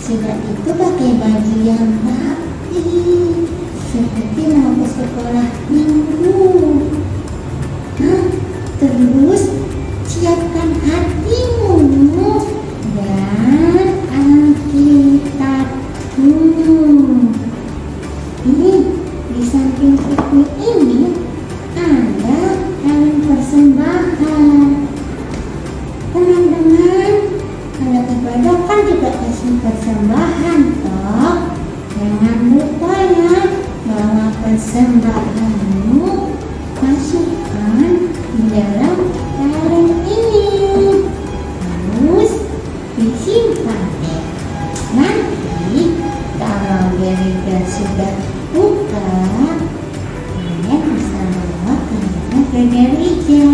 Sudah itu pakai baju yang rapi, seperti mau ke sekolah minggu. Terus siapkan hatimu dan Alkitabmu. Ini di samping buku ini ada kaleng persembahan. Teman-teman, kalau ibadah kan juga kasih persembahan toh. Jangan lupa ya, bawa persembahanmu, masukkan di dalam kaleng ini, terus disimpan deh. Nanti kalau gereja sudah buka, kalian bisa bawa kalengnya ke gereja.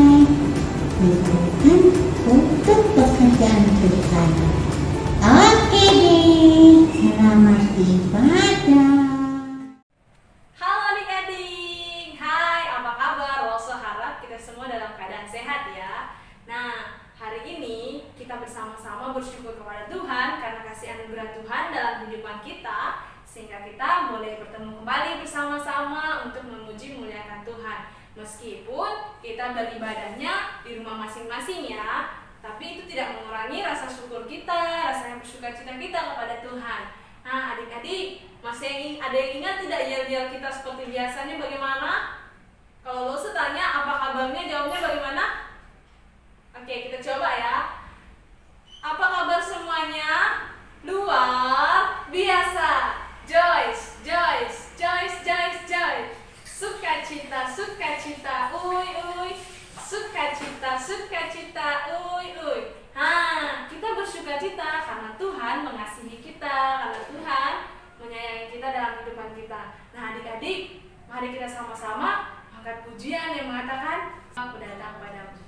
Diberikan untuk pekerjaan Tuhan. Oke deh, selamat ibadah. Halo adik-adik, hai, apa kabar? Walso harap kita semua dalam keadaan sehat ya. Nah, hari ini kita bersama-sama bersyukur kepada Tuhan karena kasih anugerah Tuhan dalam kehidupan kita, sehingga kita boleh bertemu kembali bersama-sama untuk memuji memuliakan Tuhan. Meskipun kita beribadahnya di rumah masing-masing ya, tapi itu tidak mengurangi rasa syukur kita, rasa bersukacita kita kepada Tuhan. Nah, adik-adik, masih ada yang ingat tidak yel-yel kita seperti biasanya bagaimana? Kalau lo tanya apa kabarnya, jawabnya bagaimana? Oke, kita coba ya. Apa kabar semuanya? Luar biasa. Joyce, Joyce, Joyce, Joyce, Joyce. Sukacita, sukacita, uy, uy. Sukacita, sukacita, uy, uy. Kita bersukacita karena Tuhan mengasihi kita, karena Tuhan menyayangi kita dalam kehidupan kita. Nah, adik-adik, mari kita sama-sama angkat pujian yang mengatakan, Aku datang padamu.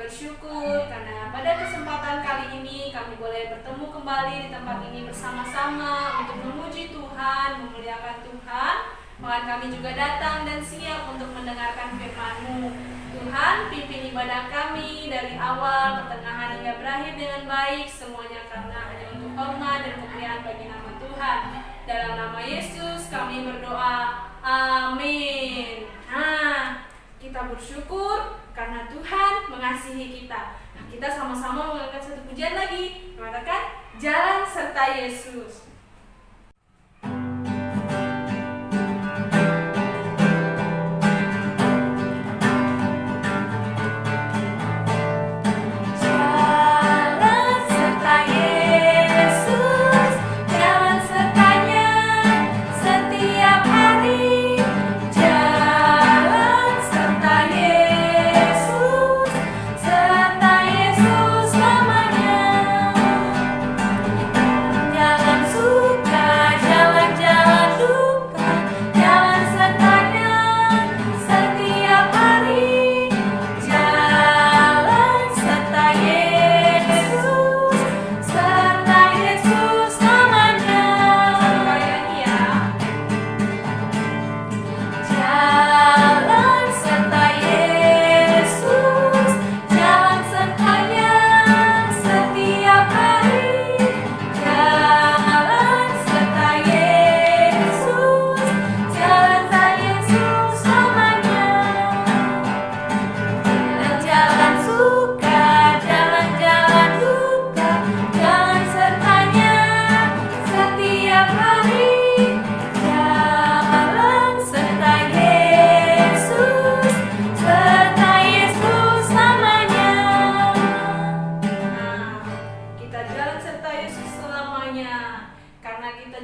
bersyukur karena pada kesempatan kali ini kami boleh bertemu kembali di tempat ini bersama-sama untuk memuji Tuhan, memuliakan Tuhan. Bahkan kami juga datang dan siap untuk mendengarkan firman-Mu. Tuhan, pimpin ibadah kami dari awal, pertengahan hingga berakhir dengan baik, semuanya karena hanya untuk hormat dan kemuliaan bagi nama Tuhan. Dalam nama Yesus kami berdoa. Amin. Nah, kita bersyukur karena Tuhan mengasihi kita. Nah, kita sama-sama mengangkat satu pujian lagi, mengatakan jalan serta Yesus.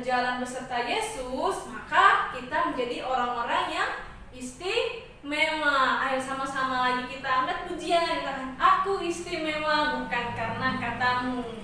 Jalan beserta Yesus, maka kita menjadi orang-orang yang istimewa. Ayo sama-sama lagi kita angkat pujian, katakan aku istimewa bukan karena katamu.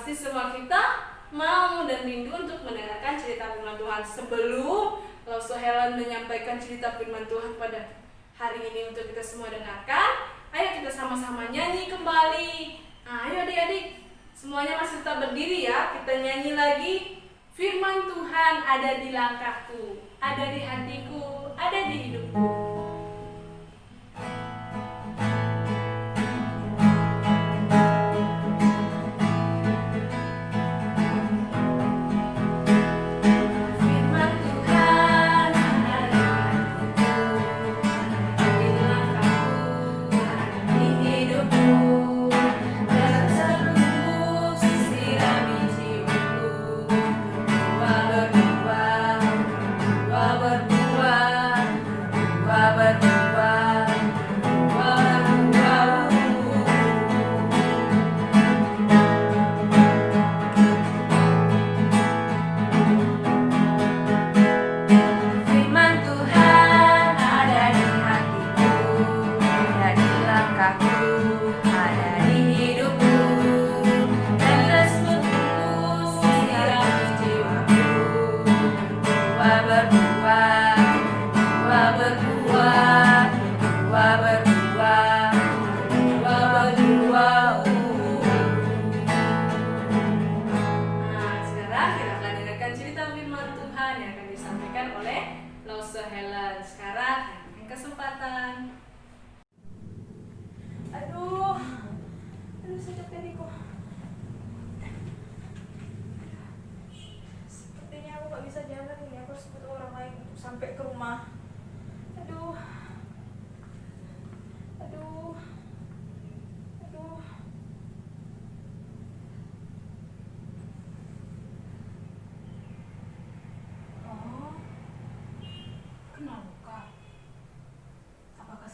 pasti semua kita mau dan rindu untuk mendengarkan cerita firman Tuhan. Sebelum Lause Helen menyampaikan cerita firman Tuhan pada hari ini untuk kita semua dengarkan, ayo kita sama-sama nyanyi kembali. Nah, ayo adik-adik, semuanya masih tetap berdiri ya. Kita nyanyi lagi. Firman Tuhan ada di langkahku, ada di hatiku, ada di hidupku.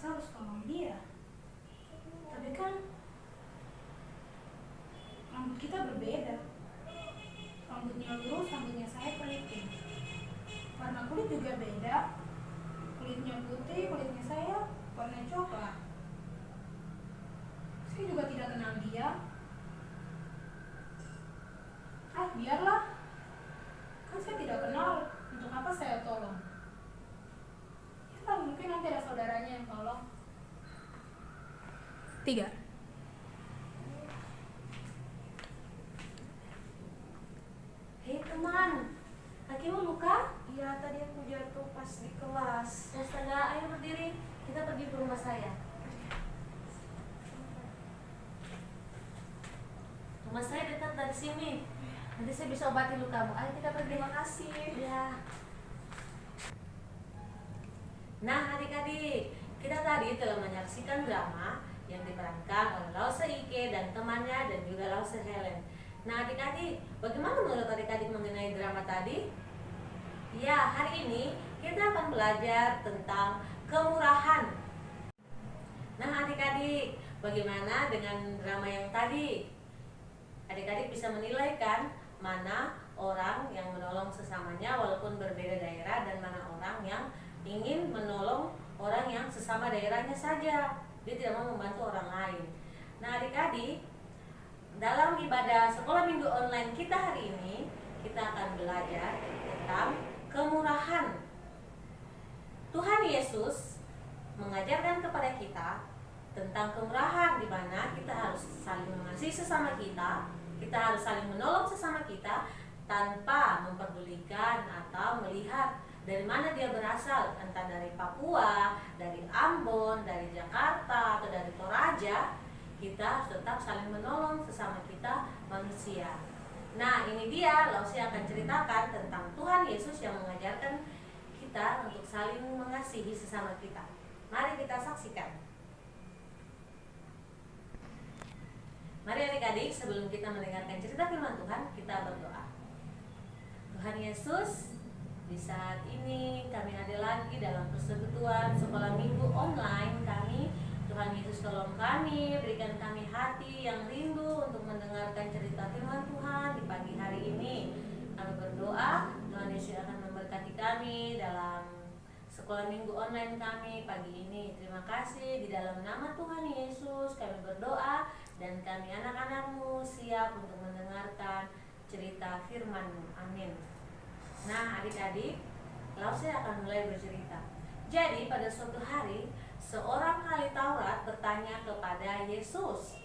terpaksa harus tolong dia. Tapi kan rambut kita berbeda. Rambutnya lurus, rambutnya saya keriting. Warna kulit juga beda. Kulitnya putih, kulitnya saya warna coklat. Saya juga tidak kenal dia. Biarlah. Kan saya tidak kenal. Untuk apa saya tolong? Ya kan, mungkin nanti ada saudaranya yang tolong. 3. Hei teman, kakimu luka? Iya, tadi aku jatuh pas di kelas. Astaga, ayo berdiri. Kita pergi ke rumah saya. Rumah saya dekat dari sini. Nanti saya bisa obati lukamu. Ayo kita pergi. Terima kasih. Ya. Nah adik-adik, kita tadi telah menyaksikan drama yang diperankan oleh Lause Ike dan temannya dan juga Lause Helen. Nah adik-adik, bagaimana menurut adik-adik mengenai drama tadi? Ya, hari ini kita akan belajar tentang kemurahan. Nah adik-adik, bagaimana dengan drama yang tadi? Adik-adik bisa menilai kan mana orang yang menolong sesamanya walaupun berbeda daerah dan mana orang yang ingin menolong orang yang sesama daerahnya saja. Dia tidak mau membantu orang lain. Nah adik-adik, dalam ibadah sekolah minggu online kita hari ini, kita akan belajar tentang kemurahan. Tuhan Yesus mengajarkan kepada kita tentang kemurahan, di mana kita harus saling mengasihi sesama kita harus saling menolong sesama kita tanpa memperdulikan atau melihat dari mana dia berasal, entah dari Papua, dari Ambon, dari Jakarta, atau dari Toraja. Kita harus tetap saling menolong sesama kita manusia. Nah ini dia, Lause akan ceritakan tentang Tuhan Yesus yang mengajarkan kita untuk saling mengasihi sesama kita. Mari kita saksikan. Mari adik-adik, sebelum kita mendengarkan cerita firman Tuhan, kita berdoa. Tuhan Yesus, di saat ini kami ada lagi dalam persekutuan sekolah minggu online kami. Tuhan Yesus tolong kami, berikan kami hati yang rindu untuk mendengarkan cerita firman Tuhan di pagi hari ini. Kami berdoa, Tuhan Yesus akan memberkati kami dalam sekolah minggu online kami pagi ini. Terima kasih, di dalam nama Tuhan Yesus kami berdoa, dan kami anak-anakmu siap untuk mendengarkan cerita firman-Mu. Amin. Nah adik-adik, Lause akan mulai bercerita. Jadi pada suatu hari, seorang ahli Taurat bertanya kepada Yesus,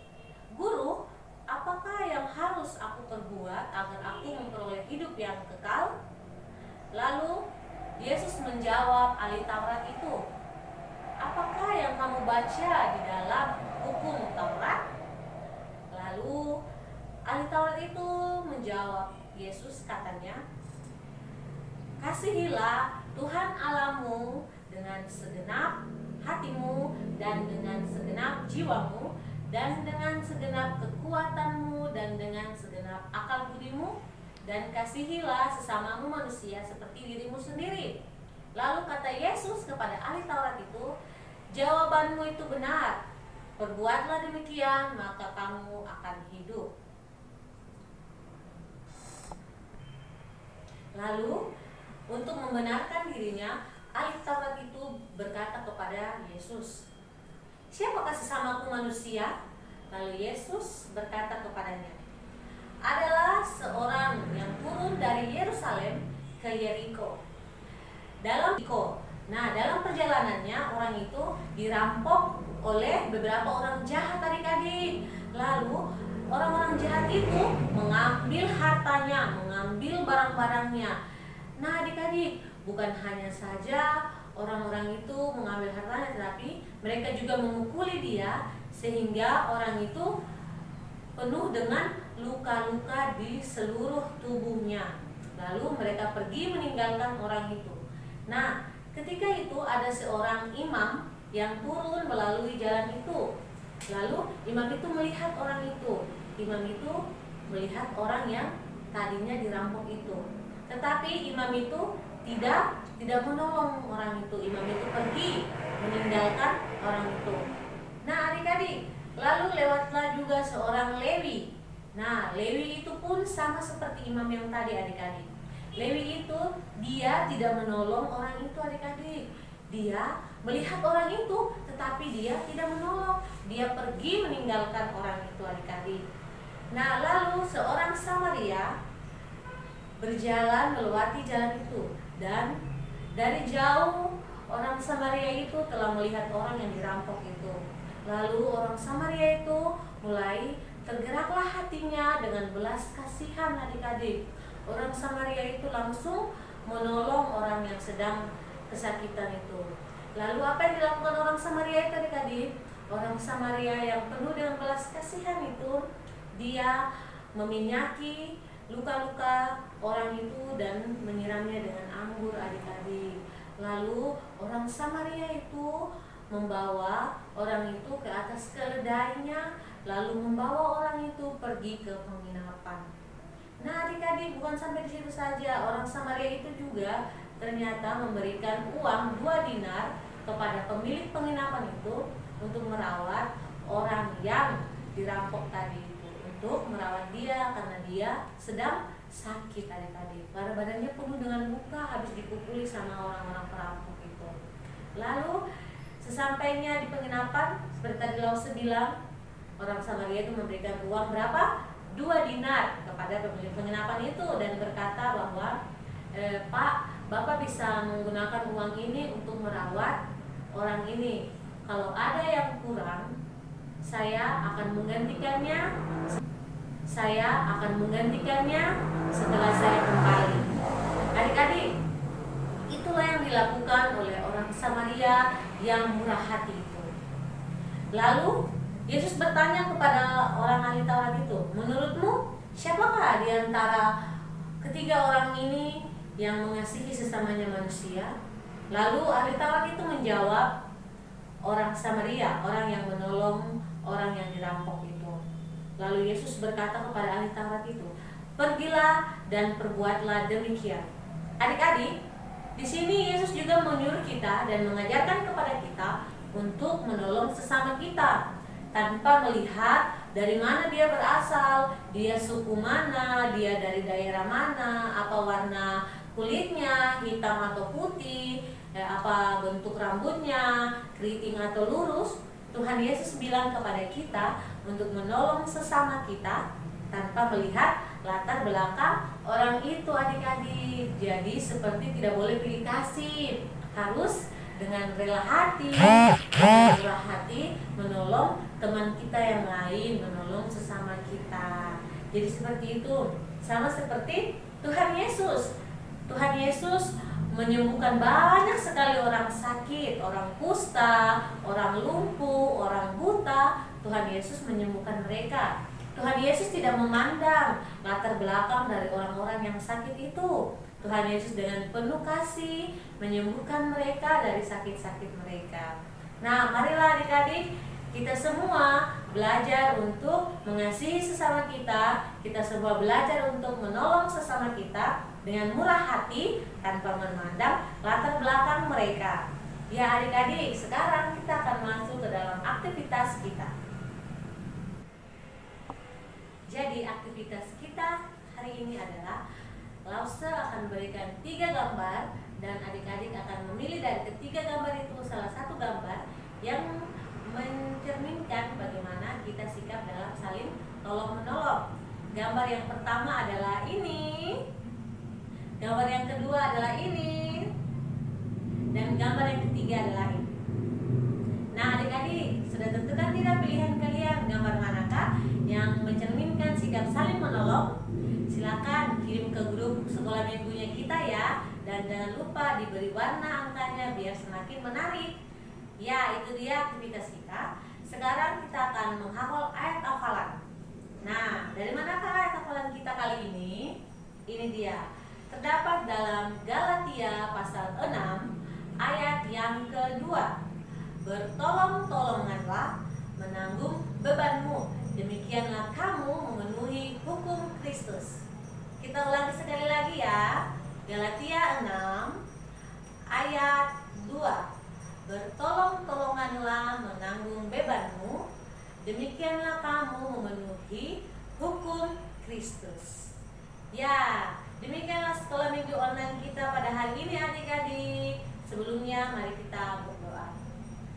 "Guru, apakah yang harus aku perbuat agar aku memperoleh hidup yang kekal?" Lalu Yesus menjawab ahli Taurat itu, "Apakah yang kamu baca di dalam hukum Taurat?" Lalu ahli Taurat itu menjawab Yesus, katanya, "Kasihilah Tuhan Allahmu dengan segenap hatimu dan dengan segenap jiwamu dan dengan segenap kekuatanmu dan dengan segenap akal budimu, dan kasihilah sesamamu manusia seperti dirimu sendiri." Lalu kata Yesus kepada ahli Taurat itu, "Jawabanmu itu benar. Perbuatlah demikian, maka kamu akan hidup." Lalu untuk membenarkan dirinya, ahli Taurat itu berkata kepada Yesus, "Siapakah sesamaku manusia?" Lalu Yesus berkata kepadanya, "Adalah seorang yang turun dari Yerusalem ke Yeriko. Dalam perjalanannya orang itu dirampok oleh beberapa orang jahat adik-adik. Lalu orang-orang jahat itu mengambil hartanya, mengambil barang-barangnya. Nah adik-adik, bukan hanya saja orang-orang itu mengambil hartanya, tetapi mereka juga memukuli dia sehingga orang itu penuh dengan luka-luka di seluruh tubuhnya. Lalu mereka pergi meninggalkan orang itu. Nah, ketika itu ada seorang imam yang turun melalui jalan itu. Lalu imam itu melihat orang itu. Imam itu melihat orang yang tadinya dirampok itu. Tetapi imam itu tidak menolong orang itu. Imam itu pergi meninggalkan orang juga seorang Lewi. Nah, Lewi itu pun sama seperti imam yang tadi adik-adik. Lewi itu dia tidak menolong orang itu adik-adik. Dia melihat orang itu tetapi dia tidak menolong. Dia pergi meninggalkan orang itu adik-adik. Nah, lalu seorang Samaria berjalan melewati jalan itu, dan dari jauh orang Samaria itu telah melihat orang yang dirampok itu. Lalu orang Samaria itu mulai tergeraklah hatinya dengan belas kasihan adik-adik. Orang Samaria itu langsung menolong orang yang sedang kesakitan itu. Lalu apa yang dilakukan orang Samaria itu adik-adik? Orang Samaria yang penuh dengan belas kasihan itu, dia meminyaki luka-luka orang itu dan menyiramnya dengan anggur adik-adik. Lalu orang Samaria itu membawa orang itu ke atas keledainya, lalu membawa orang itu pergi ke penginapan. Nah adik-adik, bukan sampai di situ saja, orang Samaria itu juga ternyata memberikan uang 2 dinar kepada pemilik penginapan itu untuk merawat orang yang dirampok tadi itu, untuk merawat dia karena dia sedang sakit adik-adik, karena badannya penuh dengan luka habis dipukuli sama orang-orang perampok itu. Lalu sesampainya di penginapan, seperti tadi Lause bilang, orang Samaria itu memberikan uang berapa? 2 dinar kepada pemilik penginapan itu dan berkata bahwa Pak, Bapak bisa menggunakan uang ini untuk merawat orang ini. Kalau ada yang kurang, saya akan menggantikannya setelah saya kembali. Adik-adik, itulah yang dilakukan oleh orang Samaria yang murah hati itu. Lalu Yesus bertanya kepada orang ahli Taurat itu, menurutmu siapakah di antara ketiga orang ini yang mengasihi sesamanya manusia? Lalu ahli Taurat itu menjawab, orang Samaria, orang yang menolong orang yang dirampok itu. Lalu Yesus berkata kepada ahli Taurat itu, pergilah dan perbuatlah demikian. Adik-adik, di sini Yesus juga menyuruh kita dan mengajarkan kepada kita untuk menolong sesama kita tanpa melihat dari mana dia berasal, dia suku mana, dia dari daerah mana, apa warna kulitnya, hitam atau putih, apa bentuk rambutnya, keriting atau lurus. Tuhan Yesus bilang kepada kita untuk menolong sesama kita tanpa melihat latar belakang orang itu adik-adik. Jadi seperti tidak boleh pilih kasih, harus dengan rela hati, murah hati menolong teman kita yang lain, menolong sesama kita. Jadi seperti itu, sama seperti Tuhan Yesus. Tuhan Yesus menyembuhkan banyak sekali orang sakit, orang kusta, orang lumpuh, orang buta. Tuhan Yesus menyembuhkan mereka. Tuhan Yesus tidak memandang latar belakang dari orang-orang yang sakit itu. Tuhan Yesus dengan penuh kasih menyembuhkan mereka dari sakit-sakit mereka. Nah, marilah adik-adik, kita semua belajar untuk mengasihi sesama kita. Kita semua belajar untuk menolong sesama kita dengan murah hati tanpa memandang latar belakang mereka. Ya adik-adik, sekarang kita akan masuk ke dalam aktivitas kita. Jadi aktivitas kita hari ini adalah Lause akan berikan 3 gambar dan adik-adik akan memilih dari ketiga gambar itu salah satu gambar yang mencerminkan bagaimana kita sikap dalam saling tolong-menolong. Gambar yang pertama adalah ini, gambar yang kedua adalah ini, dan gambar yang ketiga adalah ini. Nah adik-adik, sudah tentukan tidak pilihan kalian gambar manakah yang mencerminkan sikap saling menolong? Silakan kirim ke grup sekolah minggunya kita ya, dan jangan lupa diberi warna angkanya biar semakin menarik. Ya, itu dia aktivitas kita. Sekarang kita akan menghafal ayat hafalan. Nah, dari manakah ayat hafalan kita kali ini? Ini dia. Terdapat dalam Galatia pasal 6 ayat yang kedua. Bertolong-tolonganlah menanggung bebanmu, demikianlah kamu memenuhi hukum Kristus. Kita ulangi sekali lagi ya. Galatia 6 ayat 2. Bertolong-tolonganlah menanggung bebanmu, Demikianlah kamu memenuhi hukum Kristus. Ya, demikianlah sekolah minggu online kita pada hari ini adik-adik. Sebelumnya mari kita berdoa.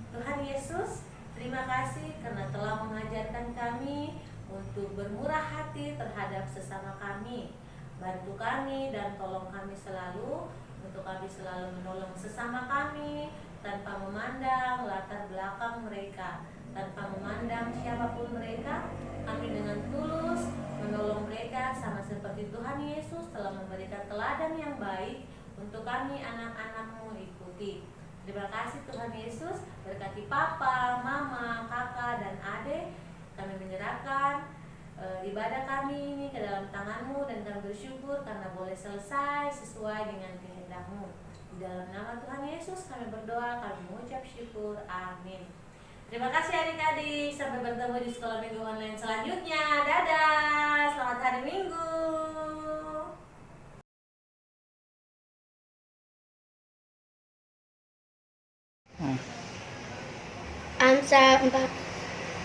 Tuhan Yesus, terima kasih karena telah mengajarkan kami untuk bermurah hati terhadap sesama kami. Bantu kami dan tolong kami selalu untuk kami selalu menolong sesama kami tanpa memandang latar belakang mereka, tanpa memandang siapapun mereka. Kami dengan tulus menolong mereka sama seperti Tuhan Yesus telah memberikan teladan yang baik untuk kami anak-anak-Mu ikuti. Terima kasih Tuhan Yesus, berkati Papa, Mama, Kakak, dan Adik. Kami menyerahkan ibadah kami ini ke dalam tangan-Mu dan kami bersyukur karena boleh selesai sesuai dengan kehendak-Mu. Di dalam nama Tuhan Yesus kami berdoa, kami mengucap syukur. Amin. Terima kasih adik-adik, sampai bertemu di sekolah minggu online selanjutnya. Dadah, selamat hari Minggu.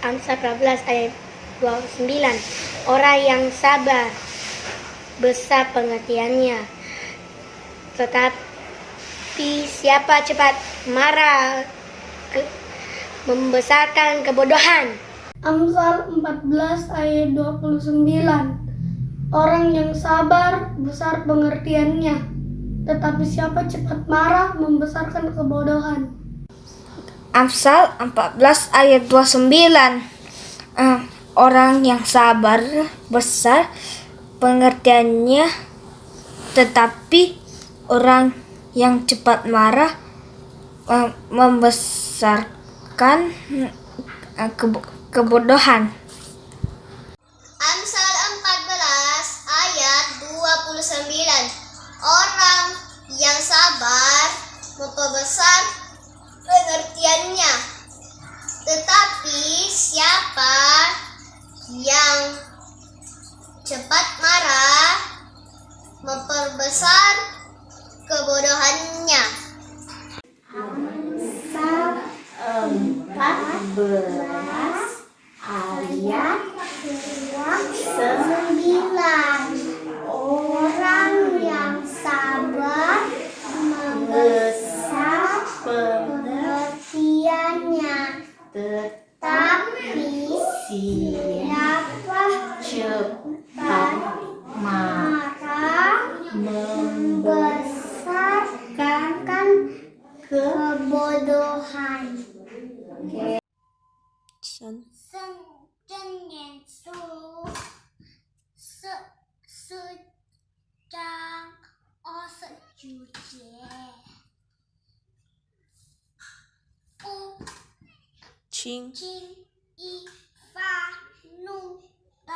Amsal 14 ayat 29. Orang yang sabar besar pengertiannya, tetapi siapa cepat marah membesarkan kebodohan. Amsal 14 ayat 29. Orang yang sabar besar pengertiannya, tetapi siapa cepat marah membesarkan kebodohan. Amsal 14 ayat 29. Orang yang sabar besar pengertiannya, tetapi orang yang cepat marah membesarkan kebodohan. Amsal 14 ayat 29. Orang yang sabar memperbesar pengertiannya, tetapi siapa yang cepat marah memperbesar kebodohannya. Amsal 14 ayat 29. Orang yang sabar membesar pengertiannya, tetapi siapa cepat marah membesarkan kebodohan. 正言书4章29节。不轻易发怒的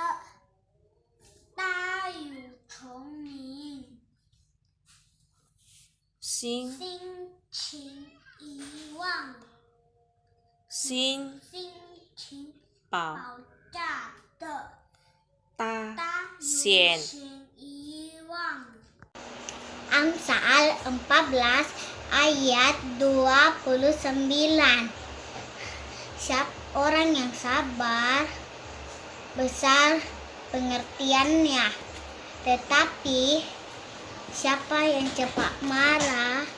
大有聪明，心情遗忘，心情爆炸的大显遗忘。Amsal 14 ayat 29. Orang yang sabar besar pengertiannya, tetapi siapa yang cepat marah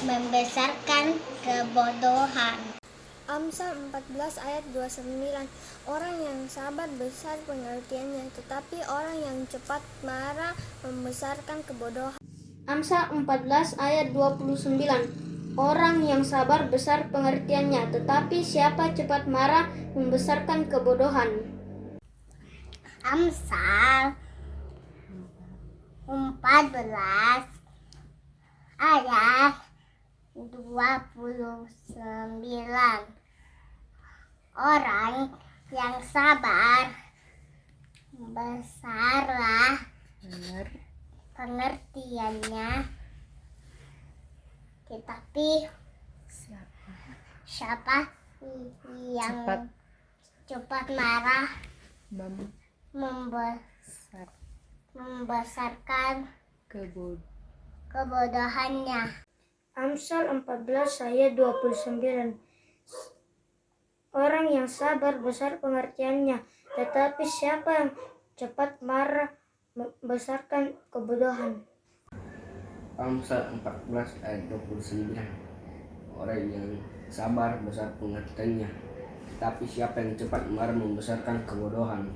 membesarkan kebodohan. Amsal 14 ayat 29. Orang yang sabar besar pengertiannya, tetapi orang yang cepat marah membesarkan kebodohan. Amsal 14 ayat 29. Orang yang sabar besar pengertiannya, tetapi siapa cepat marah membesarkan kebodohan. Amsal 14 ayat 29. Orang yang sabar besarlah pengertiannya, tetapi siapa yang cepat marah membesarkan kebodohannya. Amsal 14 ayat 29. Orang yang sabar besar pengertiannya, tetapi siapa yang cepat marah membesarkan kebodohan. Amsal 14 ayat 29. Orang yang sabar besar pengertiannya, tetapi siapa yang cepat marah membesarkan kebodohan.